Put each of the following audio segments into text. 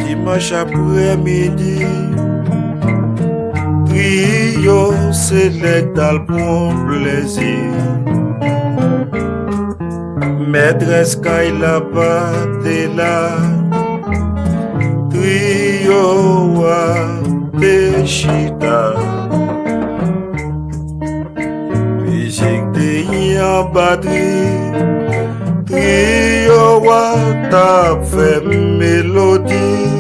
Dimanche après midi, trio sélectal pour plaisir. Maîtresse Kaila Patela, trio de chita. Mizik de en batterie, trio tap fait mélodie.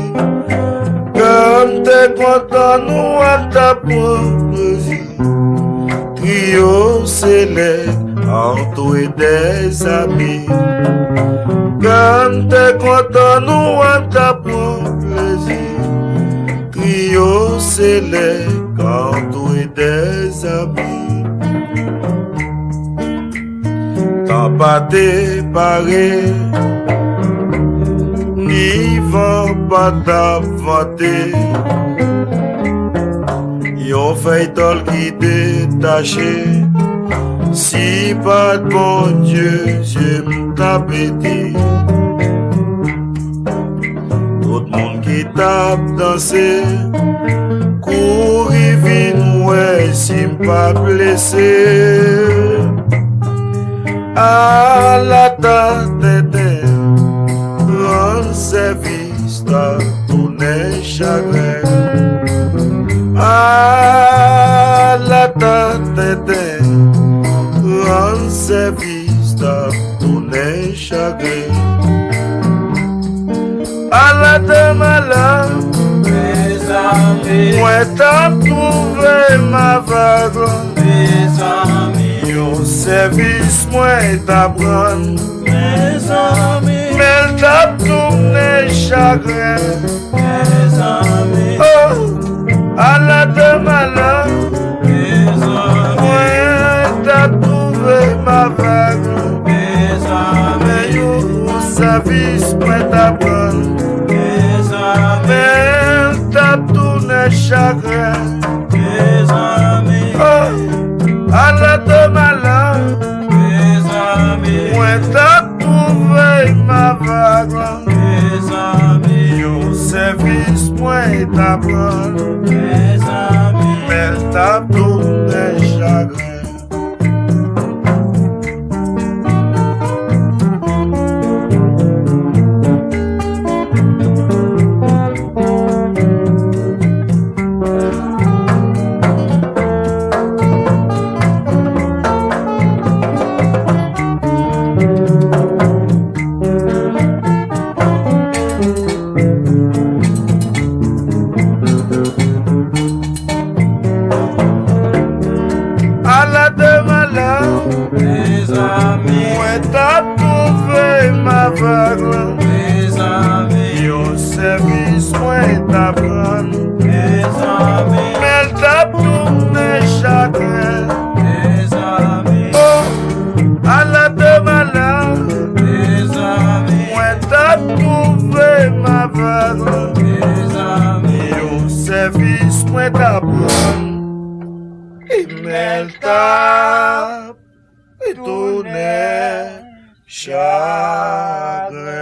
Quand t'es content, nous à ta plaisir. Trio select entouré des amis. Quand t'es content, nous à ta plaisir. Trio select entouré des amis. T'as pas déparé, ni vent pas t'avanter. Yon fait tol qui détaché. Si pas de bon Dieu, j'aime t'appétit. Tout le monde qui tape danser, courir vite, ouais, si m'pas blessé. À la tête, rendre service à tous les chagrins. À la tête, rendre service à tous les chagrins. À la demain mes amis, moi t'as trouvé ma vague. Mes amis, yon service moi t'apprendre. Mes amis, mais t'as tourné chagrin. Mes amis, oh, à la demain mes amis, moi t'as trouvé ma vague. Mes amis, yon service moi t'apprendre. Mais t'as tourné chagrin. Mes amis, oh, à la demain mes amis, moi t'as trouvé ma vague. Mes amis, yon service moi t'apprendre. Mes amis, mais t'as tourné chagrin. Mes amis, yon service moi t'apprendre. Mes amis, mais t'as tourné chagrin. Mes amis, oh, à la demain mes amis, moi t'as trouvé ma vague. Mes amis, yon service moi t'apprendre. Et mais t'as tourné chagrin.